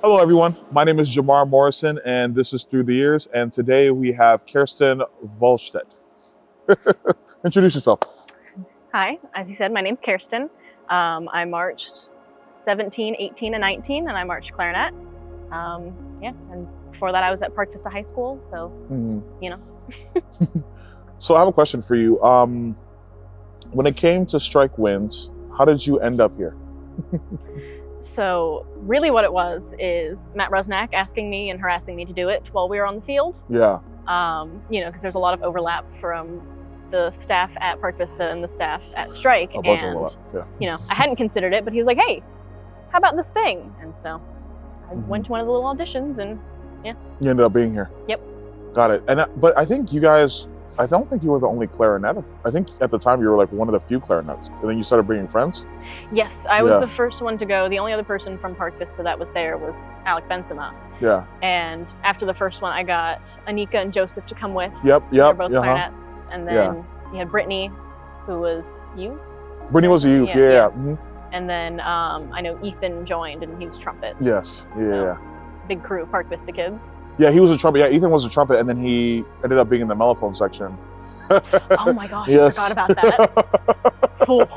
Hello, everyone. My name is Jamar Morrison, and this is Through the Years. And today we have Kerstin Vollstedt. Introduce yourself. Hi, as you said, my name's Kerstin. I marched 17, 18, and 19, and I marched clarinet. And before that I was at Park Vista High School, so, you know. So I have a question for you. When it came to STRYKE Wynds, how did you end up here? So really what it was is Matt Rusnak asking me and harassing me to do it while we were on the field. Yeah. Because there's a lot of overlap from the staff at Park Vista and the staff at STRYKE. A bunch of overlap, yeah. I hadn't considered it, but he was like, hey, how about this thing? And so I went to one of the little auditions and yeah. You ended up being here. Yep. Got it. But I think you guys, I don't think you were the only clarinet. I think at the time you were like one of the few clarinets. And then you started bringing friends? Yes, I was the first one to go. The only other person from Park Vista that was there was Alec Benzema. Yeah. And after the first one, I got Anika and Joseph to come with. Yep. They're both clarinets. And then you had Brittany, who was youth. Brittany was a youth, yeah. And then I know Ethan joined and he was trumpet. Yes, yeah. Big crew of Park Vista kids. Yeah, he was a trumpet. Yeah, Ethan was a trumpet, and then he ended up being in the mellophone section. Oh my gosh, I forgot about that. Cool.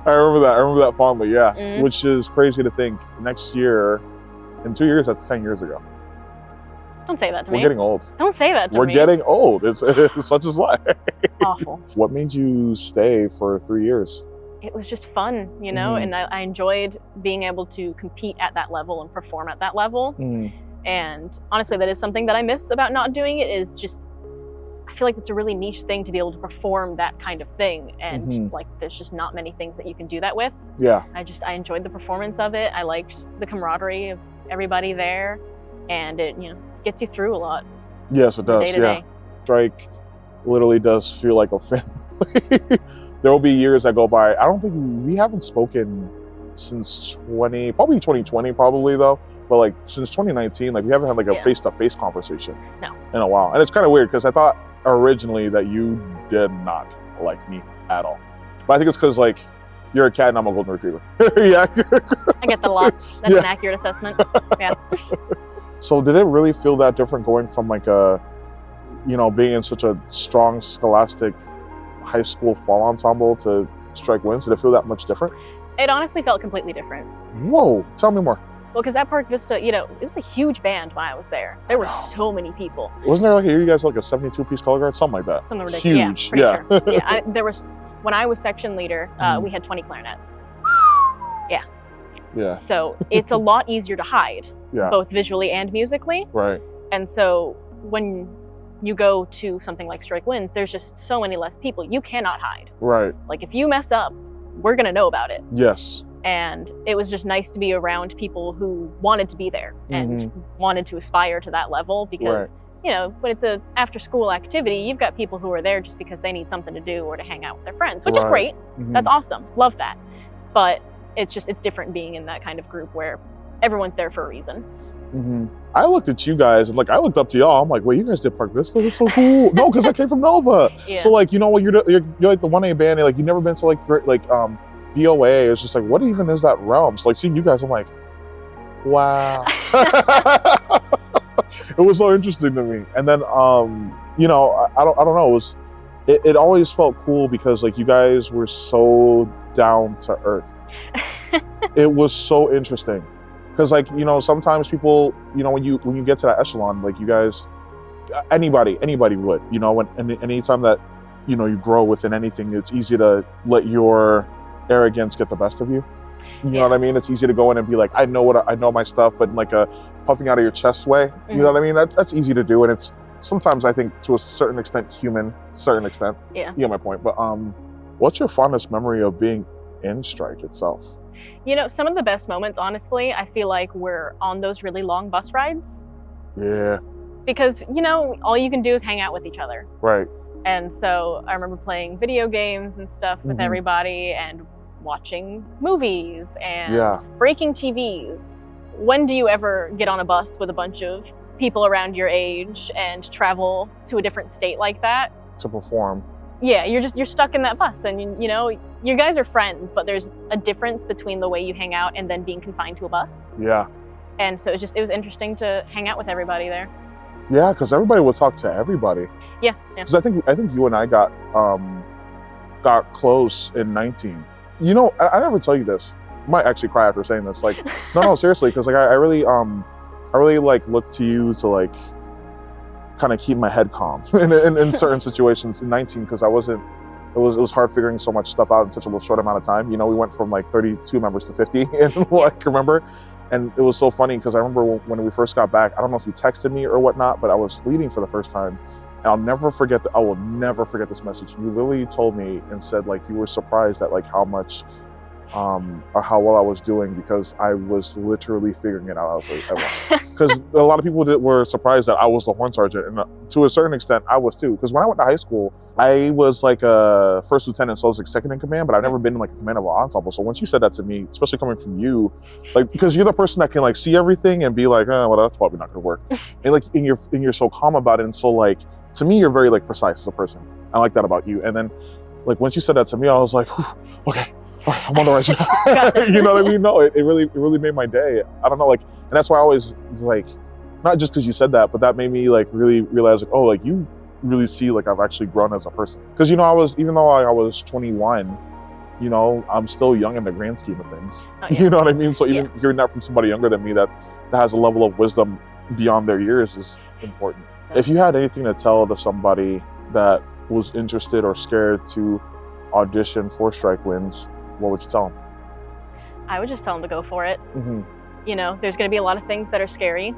I remember that fondly, yeah. Which is crazy to think. Next year, in 2 years, that's 10 years ago. Don't say that to me. We're getting old. Don't say that to me. We're getting old. It's such is life. Awful. What made you stay for 3 years? It was just fun, you know, and I enjoyed being able to compete at that level and perform at that level. And honestly, that is something that I miss about not doing it, is just, I feel like it's a really niche thing to be able to perform that kind of thing. And like, there's just not many things that you can do that with. Yeah. I enjoyed the performance of it. I liked the camaraderie of everybody there, and it, gets you through a lot. Yes, it does. Yeah. STRYKE literally does feel like a family. There will be years that go by. I don't think we haven't spoken since probably 2020 probably though. But like since 2019, like we haven't had like a face-to-face conversation in a while. And it's kind of weird because I thought originally that you did not like me at all. But I think it's because like you're a cat and I'm a golden retriever. Yeah. I get that a lot. That's an accurate assessment. Yeah. So did it really feel that different going from like being in such a strong scholastic high school fall ensemble to STRYKE Wynds? Did it feel that much different? It honestly felt completely different. Whoa, tell me more. Well, because at Park Vista, it was a huge band when I was there. There were so many people. Wasn't there like you guys had like a 72-piece color guard, something like that? Something ridiculous. Huge. Yeah, pretty sure. Yeah, there was, when I was section leader, we had 20 clarinets. Yeah. Yeah. So it's a lot easier to hide, both visually and musically. Right. And so when you go to something like STRYKE Wynds, there's just so many less people. You cannot hide. Right. Like if you mess up, we're gonna know about it. Yes. And it was just nice to be around people who wanted to be there and wanted to aspire to that level, because when it's a after school activity, you've got people who are there just because they need something to do or to hang out with their friends, which is great. That's awesome. Love that. But it's different being in that kind of group where everyone's there for a reason. I looked at you guys and like I looked up to y'all. I'm like, wait, you guys did Park Vista? That's so cool. No, because I came from Nova. So like, you're like the 1A band. Like you never been to like BOA. It's just like, what even is that realm? So like seeing you guys, I'm like, wow. It was so interesting to me. And then I don't know. It always felt cool because like you guys were so down to earth. It was so interesting. Because like, sometimes people, when you get to that echelon, like you guys, anybody would, anytime that, you grow within anything, it's easy to let your arrogance get the best of you. You know what I mean? It's easy to go in and be like, I know my stuff, but in like a puffing out of your chest way. You know what I mean? That's easy to do. And it's sometimes, I think, to a certain extent, Yeah. You get my point. But what's your fondest memory of being in STRYKE itself? Some of the best moments, honestly, I feel like we're on those really long bus rides. Yeah. Because, all you can do is hang out with each other. Right. And so I remember playing video games and stuff with everybody and watching movies and breaking TVs. When do you ever get on a bus with a bunch of people around your age and travel to a different state like that? To perform. Yeah, you're stuck in that bus, and you guys are friends, but there's a difference between the way you hang out and then being confined to a bus. Yeah. And so it was interesting to hang out with everybody there. Yeah, because everybody would talk to everybody. Yeah. Because I think you and I got close in 19. You know, I never tell you this. I might actually cry after saying this. Like, no, seriously, because like I really like look to you to like kind of keep my head calm in certain situations in 19, because it was hard figuring so much stuff out in such a short amount of time. You know, we went from like 32 members to 50 and like, remember? And it was so funny because I remember when we first got back, I don't know if you texted me or whatnot, but I was leading for the first time. And I will never forget this message. You literally told me and said like you were surprised at like how much or how well I was doing, because I was literally figuring it out. I was like, because a lot of people were surprised that I was the horn sergeant, and to a certain extent, I was too. Because when I went to high school, I was like a first lieutenant, so I was like second in command, but I've never been in like a command of an ensemble. So once you said that to me, especially coming from you, like because you're the person that can like see everything and be like, well, that's probably not gonna work, and like and you're so calm about it, and so like to me, you're very like precise as a person. I like that about you. And then like once you said that to me, I was like, okay. All right, I'm on the right track. You know what I mean? No, it really made my day. I don't know, like, and that's why I always like, not just because you said that, but that made me like really realize like, oh, like you really see like I've actually grown as a person. Because you know, even though I was 21, you know, I'm still young in the grand scheme of things. Oh, yeah. You know what I mean? So even hearing that from somebody younger than me that has a level of wisdom beyond their years is important. If you had anything to tell to somebody that was interested or scared to audition for STRYKE Wynds, what would you tell them? I would just tell them to go for it. You know, there's going to be a lot of things that are scary,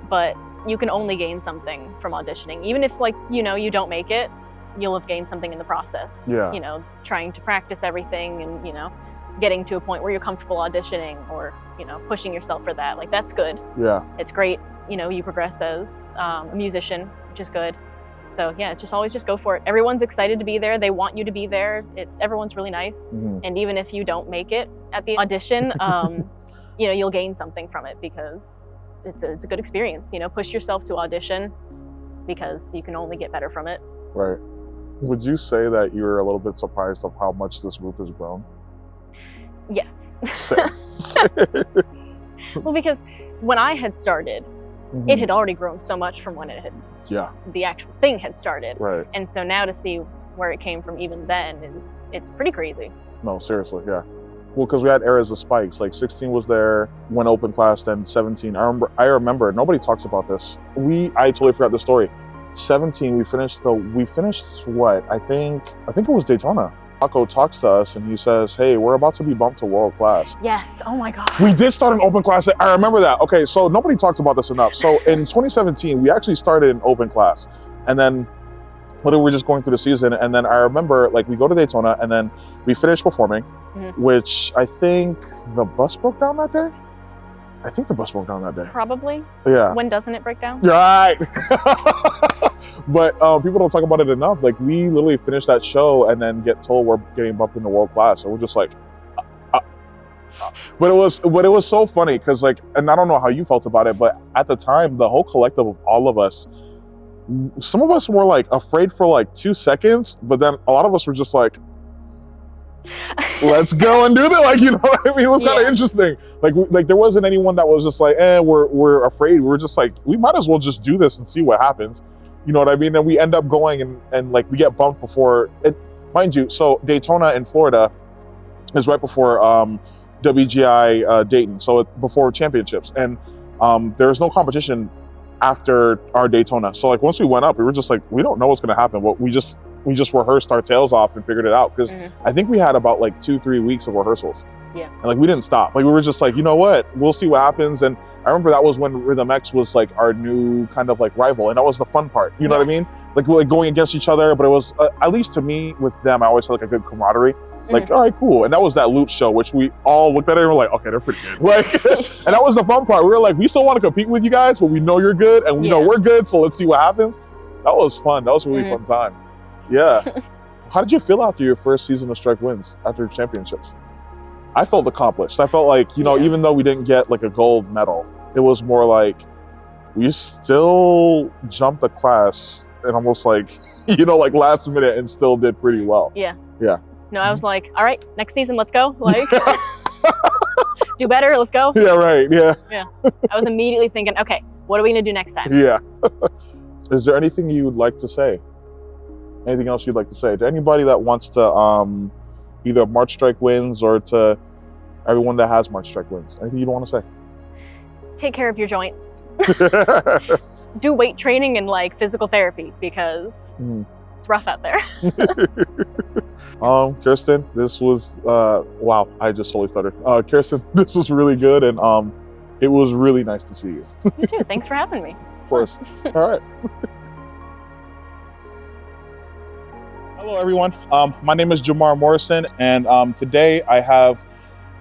but you can only gain something from auditioning. Even if like, you know, you don't make it, you'll have gained something in the process. Yeah. You know, trying to practice everything and, you know, getting to a point where you're comfortable auditioning or, you know, pushing yourself for that. Like that's good. Yeah. It's great. You know, you progress as a musician, which is good. So yeah, it's just always just go for it. Everyone's excited to be there. They want you to be there. Everyone's really nice. And even if you don't make it at the audition, you know, you'll gain something from it because it's a good experience. You know, push yourself to audition because you can only get better from it. Right. Would you say that you're a little bit surprised of how much this group has grown? Yes. Same. Well, because when I had started, it had already grown so much from when it had, the actual thing had started. Right. And so now to see where it came from even then it's pretty crazy. No, seriously, yeah. Well, because we had eras of spikes, like 16 was there, went open class, then 17. I remember, nobody talks about this. I totally forgot the story. 17, we finished what? I think it was Daytona. Paco talks to us and he says, hey, we're about to be bumped to world class. Yes, oh my God. We did start an open class. I remember that. Okay, so nobody talks about this enough. So in 2017, we actually started an open class. And then we were just going through the season. And then I remember like we go to Daytona and then we finish performing, which I think the bus broke down that day. I think the bus broke down that day. Probably. Yeah. When doesn't it break down? Right. But people don't talk about it enough. Like we literally finished that show and then get told we're getting bumped into world class. And we're just like, But it was so funny because like, and I don't know how you felt about it, but at the time, the whole collective of all of us, some of us were like afraid for like 2 seconds, but then a lot of us were just like, let's go and do that. Like, you know what I mean? It was kind of interesting. Like there wasn't anyone that was just like, we're afraid. We were just like, we might as well just do this and see what happens. You know what I mean? And we end up going and like we get bumped before it, mind you. So Daytona in Florida is right before WGI Dayton. So before championships, and there's no competition after our Daytona. So like once we went up, we were just like, we don't know what's going to happen, but we just rehearsed our tails off and figured it out. Because I think we had about like 2-3 weeks of rehearsals. Yeah. And like we didn't stop. Like we were just like, you know what? We'll see what happens. And I remember that was when Rhythm X was like our new kind of like rival, and that was the fun part. You know what I mean? Like we're like going against each other, but it was at least to me with them, I always had like a good camaraderie. Like, all right, cool. And that was that loop show, which we all looked at it and were like, okay, they're pretty good. Like, and that was the fun part. We were like, we still want to compete with you guys, but we know you're good and we know we're good. So let's see what happens. That was fun. That was a really fun time. Yeah. How did you feel after your first season of STRYKE Wynds, after championships? I felt accomplished. I felt like, you know, even though we didn't get like a gold medal, it was more like we still jumped a class and almost like, you know, like last minute and still did pretty well. Yeah. Yeah. No, I was like, all right, next season, let's go. Like, do better, let's go. Yeah, right, yeah. Yeah. I was immediately thinking, okay, what are we gonna do next time? Yeah. Is there anything you'd like to say? Anything else you'd like to say to anybody that wants to either march STRYKE Wynds or to everyone that has marched STRYKE Wynds? Anything you'd want to say? Take care of your joints. Do weight training and like physical therapy because it's rough out there. Kerstin, this was wow, I just totally stuttered. Kerstin, this was really good, and it was really nice to see you. You too. Thanks for having me. Of course. All right. Hello, everyone. My name is Jamar Morrison, and today I have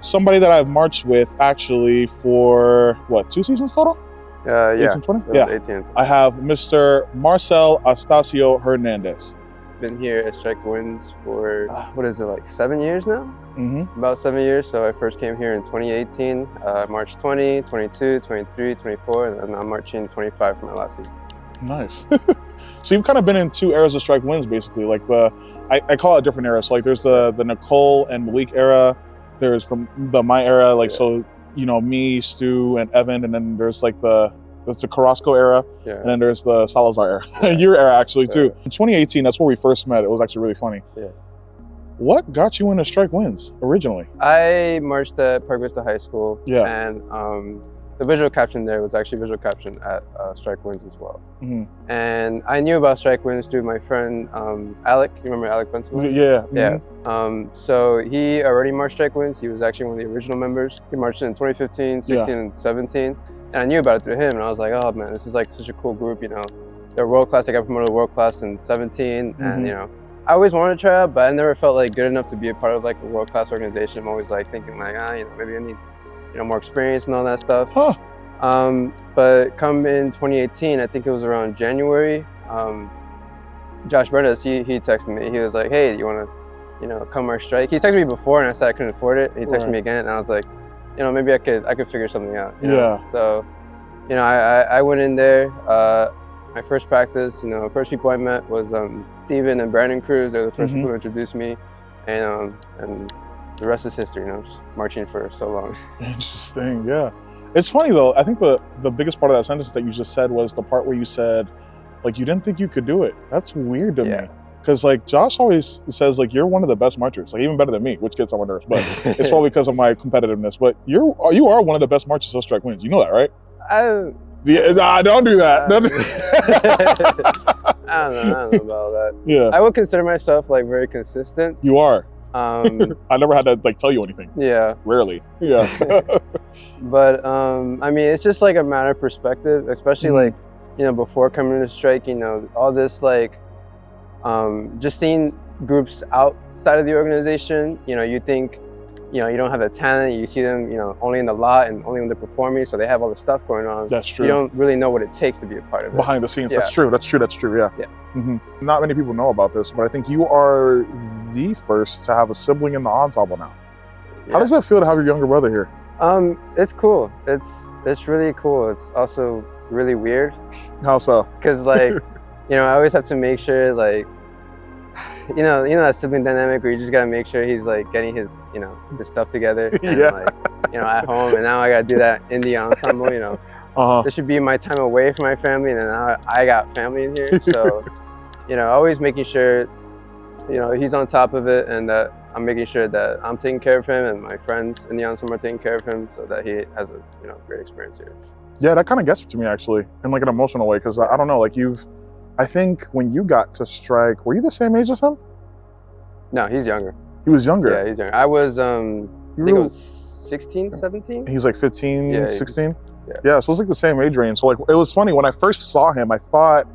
somebody that I've marched with actually for what, 2 seasons total? Yeah. 18, 20? Yeah. 18. I have Mr. Marcel Astacio Hernandez. Been here at STRYKE Wynds for, what is it, like 7 years now? Mm-hmm. About 7 years. So I first came here in 2018, March 20, 22, 23, 24, and then I'm marching 25 for my last season. Nice. So you've kind of been in 2 eras of STRYKE Wynds, basically. Like I call it different eras. So like there's the Nicole and Malik era. There's the my era. Like, so, you know, me, Stu, and Evan, and then there's like there's the Carrasco era, and then there's the Salazar era. Your era, actually, too. In 2018, that's where we first met. It was actually really funny. Yeah. What got you into STRYKE Wynds originally? I marched at Park Vista High School, and the visual caption there was actually visual caption at STRYKE Wynds as well. Mm-hmm. And I knew about STRYKE Wynds through my friend Alec. You remember Alec Benson? Yeah. Yeah. So he already marched STRYKE Wynds. He was actually one of the original members. He marched in 2015, 16, and 17. And I knew about it through him. And I was like, oh man, this is like such a cool group, you know. They're world class. I got promoted to world class in 17. And you know, I always wanted to try out, but I never felt like good enough to be a part of like a world class organization. I'm always like thinking like, you know, maybe I need, you know, more experience and all that stuff. Huh. But come in 2018, I think it was around January, Josh Brendas, he texted me. He was like, hey, you want to, you know, come march STRYKE? He texted me before and I said I couldn't afford it. He texted me again and I was like, you know, maybe I could figure something out. You know? So, you know, I went in there. My first practice, you know, first people I met was Steven and Brandon Cruz. They're the first people who introduced me, and the rest is history. You know, just marching for so long. Interesting, yeah. It's funny though. I think the biggest part of that sentence that you just said was the part where you said, like, you didn't think you could do it. That's weird to me. Because like Josh always says, like, you're one of the best marchers, like even better than me, which gets on my nerves. But it's probably because of my competitiveness. But you are one of the best marchers of STRYKE Wynds. You know that, right? Don't do that. I don't know about that. Yeah. I would consider myself like very consistent. You are. I never had to like tell you anything. Yeah. Rarely. Yeah. But I mean, it's just like a matter of perspective, especially like, you know, before coming to STRYKE, you know, all this like, just seeing groups outside of the organization, you know, you think, you know, you don't have the talent, you see them, you know, only in the lot and only when they're performing, so they have all the stuff going on. That's true. You don't really know what it takes to be a part of it. Behind the scenes, that's true, yeah. Yeah. Not many people know about this, but I think you are the first to have a sibling in the ensemble now. Yeah. How does it feel to have your younger brother here? It's cool. It's really cool. It's also really weird. How so? Because like, you know, I always have to make sure like, you know that sibling dynamic where you just gotta make sure he's like getting his, you know, his stuff together and like, you know, at home, and now I gotta do that in the ensemble, you know. This should be my time away from my family, and then now I got family in here. So, you know, always making sure, you know, he's on top of it, and that I'm making sure that I'm taking care of him and my friends in the ensemble are taking care of him so that he has a, you know, great experience here. Yeah, that kind of gets to me actually, in like an emotional way, because I don't know, like I think when you got to STRYKE, were you the same age as him? No, he's younger. He was younger? Yeah, he's younger. I was, I think I was 16, 17? He's like 15, 16? Yeah, so it's like the same age range. So like, it was funny, when I first saw him, I thought,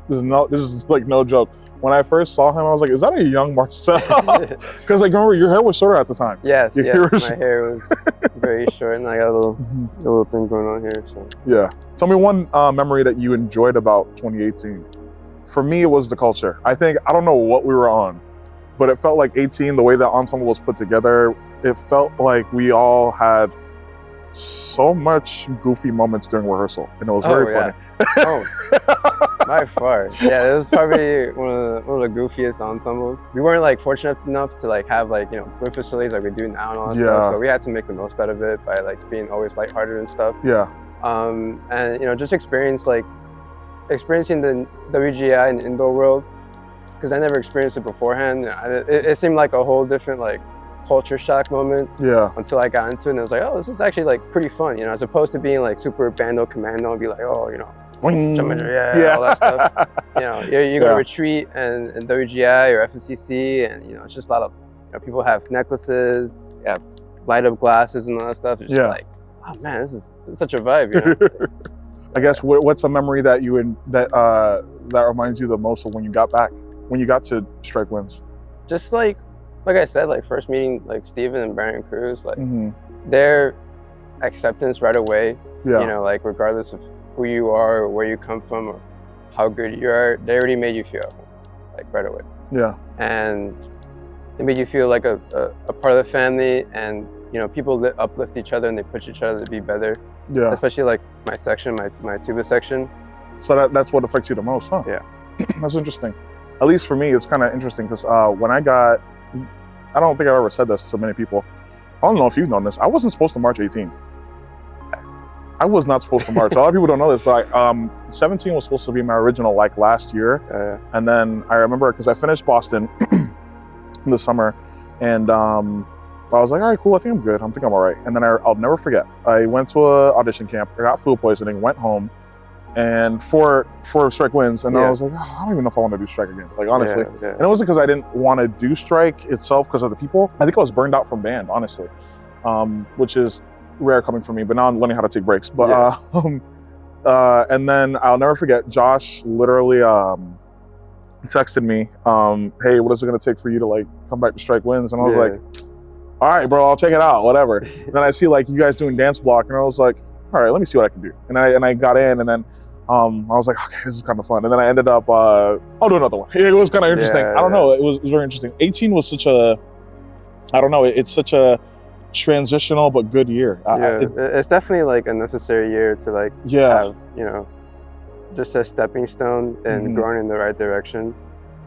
this is like no joke. When I first saw him, I was like, is that a young Marcel? Because like, remember, your hair was shorter at the time. Yes, my hair was very short, and I got a little thing going on here, so. Yeah. Tell me one memory that you enjoyed about 2018. For me, it was the culture. I don't know what we were on, but it felt like 18, the way that ensemble was put together, it felt like we all had so much goofy moments during rehearsal, and it was very funny. By far. Yeah, it was probably one of the goofiest ensembles. We weren't like fortunate enough to like have like, you know, good facilities like we do now and all that stuff. So we had to make the most out of it by like being always lighthearted and stuff. Yeah. And you know, just experiencing the WGI in the indoor world, because I never experienced it beforehand. It seemed like a whole different like culture shock moment. Yeah. Until I got into it, and I was like, oh, this is actually like pretty fun, you know, as opposed to being like super bando commando and be like, oh, you know, all that stuff. You know, you go to retreat and WGI or FNCC, and you know, it's just a lot of, you know, people have necklaces, have light up glasses and all that stuff. It's just like, oh man, this is such a vibe, you know. I guess what's a memory that that reminds you the most of when you got back, when you got to STRYKE Wynds? Just like I said, like first meeting like Steven and Brandon Cruz, like their acceptance right away. Yeah. You know, like regardless of who you are or where you come from or how good you are, they already made you feel like right away. Yeah. And it made you feel like a part of the family, and you know, people uplift each other and they push each other to be better. Yeah. Especially like my section, my tuba section. So that's what affects you the most, huh? Yeah. That's interesting. At least for me, it's kind of interesting because when I got, I don't think I've ever said this to many people. I don't know if you've known this. I wasn't supposed to march 18. I was not supposed to march. A lot of people don't know this, but 17 was supposed to be my original like last year. And then I remember because I finished Boston in the summer, and I was like, all right, cool, I think I'm good. I think I'm all right. And then I'll never forget. I went to an audition camp, I got food poisoning, went home, and for STRYKE Wynds, and I was like, oh, I don't even know if I want to do STRYKE again, like honestly. And it wasn't because I didn't want to do STRYKE itself because of the people. I think I was burned out from band, honestly, which is rare coming from me, but now I'm learning how to take breaks. But and then I'll never forget, Josh literally texted me, hey, what is it going to take for you to like come back to STRYKE Wynds? And I was like, all right, bro, I'll check it out, whatever. Then I see like you guys doing dance block, and I was like, all right, let me see what I can do. And I got in, and then I was like, okay, this is kind of fun. And then I ended up, I'll do another one. It was kind of interesting. I don't know, it was very interesting. 18 was such a, I don't know, it's such a transitional but good year. It's definitely like a necessary year to like have, you know, just a stepping stone and growing in the right direction.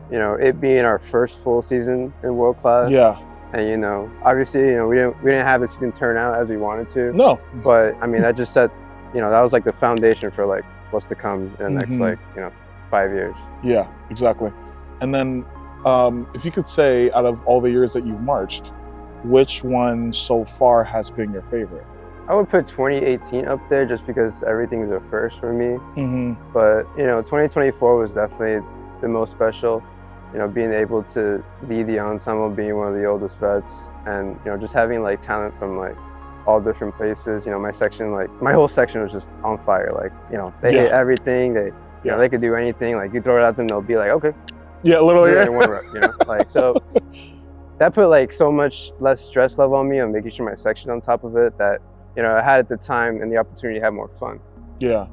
You know, it being our first full season in world class. Yeah. And you know, obviously, you know, we didn't have the season turn out as we wanted to. No. But I mean, that just set, you know, that was like the foundation for like what's to come in the next like, you know, 5 years. Yeah, exactly. And then if you could say, out of all the years that you've marched, which one so far has been your favorite? I would put 2018 up there just because everything is a first for me. But you know, 2024 was definitely the most special. You know, being able to lead the ensemble, being one of the oldest vets, and you know, just having like talent from like all different places. You know, my section, like my whole section was just on fire. Like, you know, they hit everything. They, you know, they could do anything. Like you throw it at them, they'll be like, okay. Yeah, literally. You know, like so. That put like so much less stress level on me on making sure my section on top of it that, you know, I had at the time and the opportunity to have more fun. Yeah.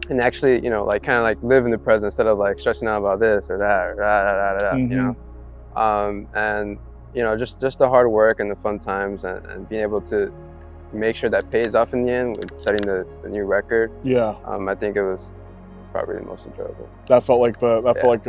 And actually, you know, like kind of like live in the present instead of like stressing out about this or that or you know. And you know, just the hard work and the fun times and being able to make sure that pays off in the end with setting the new record. Yeah. I think it was probably the most enjoyable. That felt like the That felt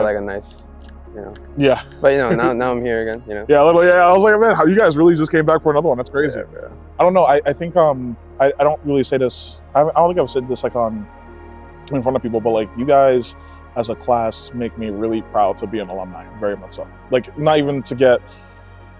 like a nice, you know. Yeah. But you know, now I'm here again, you know. Yeah, literally, I was like, man, how you guys really just came back for another one? That's crazy. Yeah. I don't know. I think I don't really say this. I don't think I've said this like in front of people, but like you guys as a class make me really proud to be an alumni, very much so. Like not even to get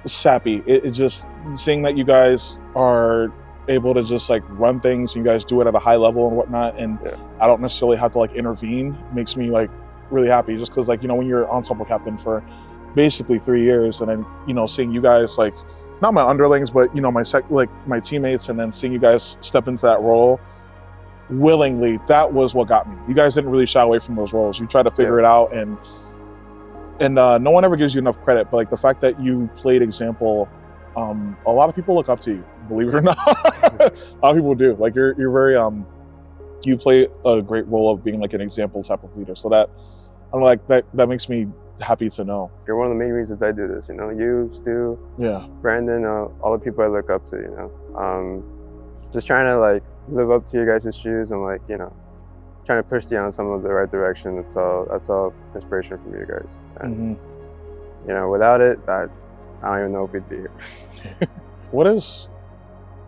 sappy. It just seeing that you guys are able to just like run things, and you guys do it at a high level and whatnot, and I don't necessarily have to like intervene, makes me like really happy, just because like, you know, when you're ensemble captain for basically 3 years, and then, you know, seeing you guys like, not my underlings, but you know, my teammates, and then seeing you guys step into that role willingly, that was what got me. You guys didn't really shy away from those roles. You tried to figure it out, and no one ever gives you enough credit, but like the fact that you played example, a lot of people look up to you, believe it or not. A lot of people do. Like you're very you play a great role of being like an example type of leader. So that I'm like that makes me happy to know. You're one of the main reasons I do this, you know. You, Stu, Brandon, all the people I look up to, you know. just trying to like live up to your guys' shoes and like, you know, trying to push you on some of the right direction. That's all inspiration from you guys. And you know, without it, I don't even know if we'd be here. What has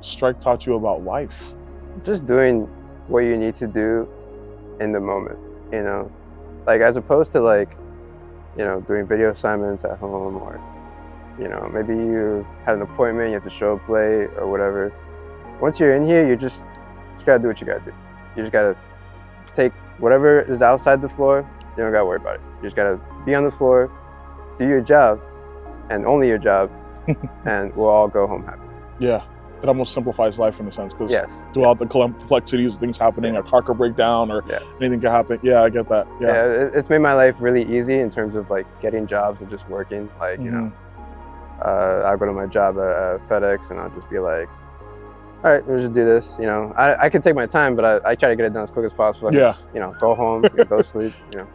Stryke taught you about life? Just doing what you need to do in the moment, you know, like as opposed to like, you know, doing video assignments at home, or, you know, maybe you had an appointment, you have to show up late or whatever. Once you're in here, you just gotta do what you gotta do. You just gotta take whatever is outside the floor, you don't gotta worry about it. You just gotta be on the floor, do your job, and only your job, and we'll all go home happy. Yeah, it almost simplifies life in a sense, because yes, throughout the complexities, things happening, a car could break down or anything could happen. Yeah, I get that. Yeah, it's made my life really easy in terms of like getting jobs and just working. Like, you know, I'll go to my job at FedEx and I'll just be like, all right, we'll just do this. You know, I could take my time, but I try to get it done as quick as possible. I can just, you know, go home, go sleep, you know.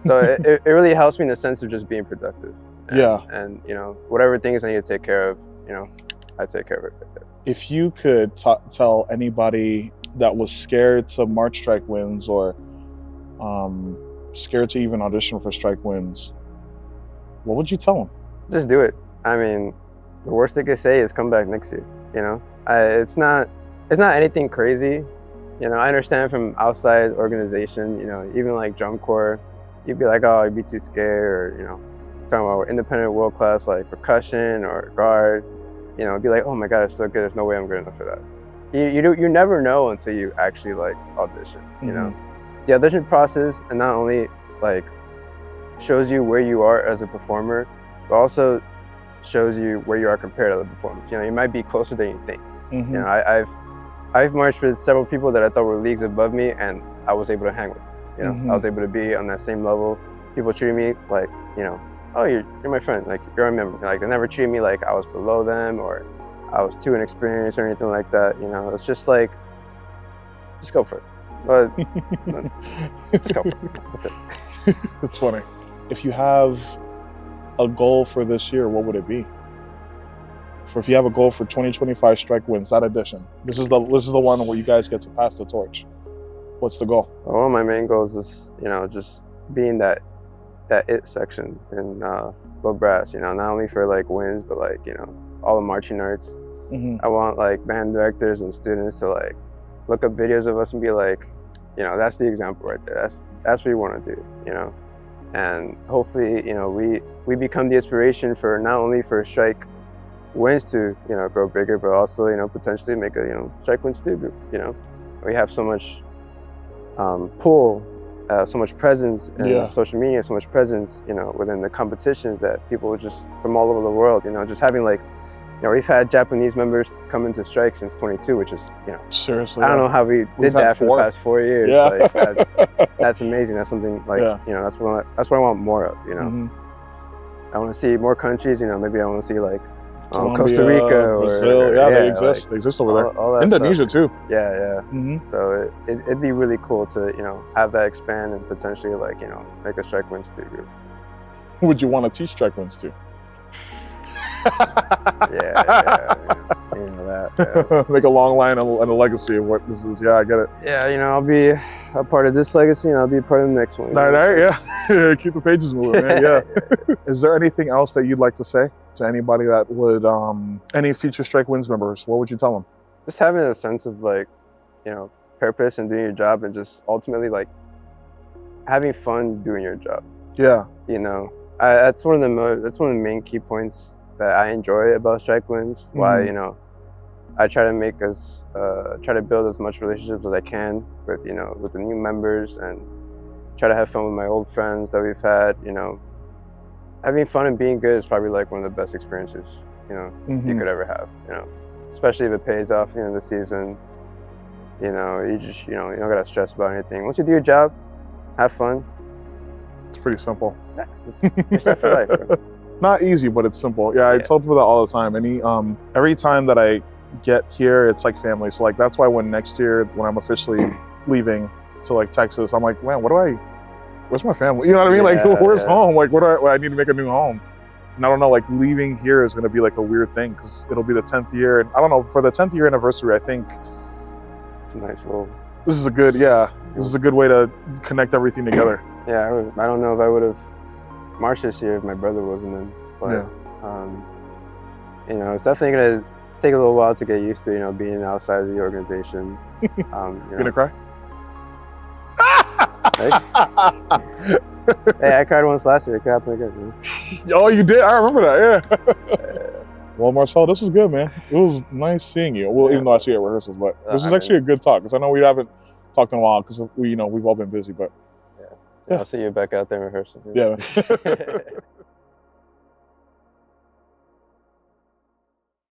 So it really helps me in the sense of just being productive. And, and, you know, whatever things I need to take care of, you know, I take care of it right there. If you could tell anybody that was scared to march STRYKE Wynds, or scared to even audition for STRYKE Wynds, what would you tell them? Just do it. I mean, the worst they could say is come back next year, you know? It's not anything crazy. You know, I understand from outside organization, you know, even like drum corps, you'd be like, oh, you'd be too scared, or, you know, talking about independent world class like percussion or guard, you know, it'd be like, oh my God, it's so good, there's no way I'm good enough for that. You never know until you actually like audition, you know? The audition process, and not only like shows you where you are as a performer, but also shows you where you are compared to other performers. You know, you might be closer than you think. You know, I've marched with several people that I thought were leagues above me, and I was able to hang with them. You know, I was able to be on that same level. People treated me like, you know, oh, you're my friend, like you're a member. Like they never treated me like I was below them or I was too inexperienced or anything like that. You know, it's just like, just go for it. But just go for it. That's it. It's funny. If you have a goal for this year, what would it be? If you have a goal for 2025 STRYKE Wynds, that edition, this is the one where you guys get to pass the torch. What's the goal? Well, one of my main goals is, you know, just being that it section in low brass. You know, not only for like Wynds, but like, you know, all the marching arts. I want like band directors and students to like look up videos of us and be like, you know, that's the example right there. That's what you want to do. You know, and hopefully, you know, we become the inspiration for not only for STRYKE Wynds to, you know, grow bigger, but also, you know, potentially make a, you know, STRYKE Wynds 2 group. You know, we have so much pull, so much presence in social media, so much presence, you know, within the competitions that people just from all over the world, you know, just having like, you know, we've had Japanese members come into STRYKE since 22, which is, you know, seriously, I don't know how we did that for the past 4 years. Like, that's amazing. That's something like, you know, that's what I want more of, you know. I want to see more countries, you know, maybe I want to see like Colombia, Costa Rica, Brazil, or, they exist. Like, they exist over there. All that Indonesia stuff. Too. So it'd be really cool to, you know, have that expand and potentially like, you know, make a STRYKE Wynds 2 group. Who would you want to teach STRYKE Wynds to? You know that. Make a long line and a legacy of what this is. Yeah, I get it. Yeah, you know, I'll be a part of this legacy and I'll be a part of the next one. All right, yeah. Keep the pages moving, man. Yeah. Is there anything else that you'd like to say to anybody that would, any future STRYKE Wynds members? What would you tell them? Just having a sense of like, you know, purpose and doing your job, and just ultimately like having fun doing your job. Yeah. You know, that's one of the main key points that I enjoy about STRYKE Wynds. Why, you know, I try to try to build as much relationships as I can with, you know, with the new members, and try to have fun with my old friends that we've had. You know, having fun and being good is probably like one of the best experiences, you know, you could ever have. You know, especially if it pays off at the end of the season. You know, you don't gotta stress about anything. Once you do your job, have fun. It's pretty simple. Yeah, you're set for life. Bro. Not easy, but it's simple. Yeah, I tell people that all the time. Every time that I get here, it's like family. So like that's why when next year, when I'm officially leaving to like Texas, I'm like, man, where's my family? You know what I mean? Like, where's home? Like, I need to make a new home. And I don't know, like leaving here is going to be like a weird thing because it'll be the 10th year. And I don't know, for the 10th year anniversary, I think It's a nice little. this is a good, this is a good way to connect everything together. Yeah, I don't know if I would have marched this year if my brother wasn't in. But, Yeah. you know, it's definitely going to take a little while to get used to, you know, being outside of the organization. You Gonna cry? Hey, I cried once last year. It could happen again. You know? Oh, you did? I remember that, yeah. Well, Marcel, this was good, man. It was nice seeing you. Well, even though I see you at rehearsals, but this is actually a good talk because I know we haven't talked in a while because we, you know, we've all been busy, but Yeah, I'll see you back out there in rehearsal. yeah.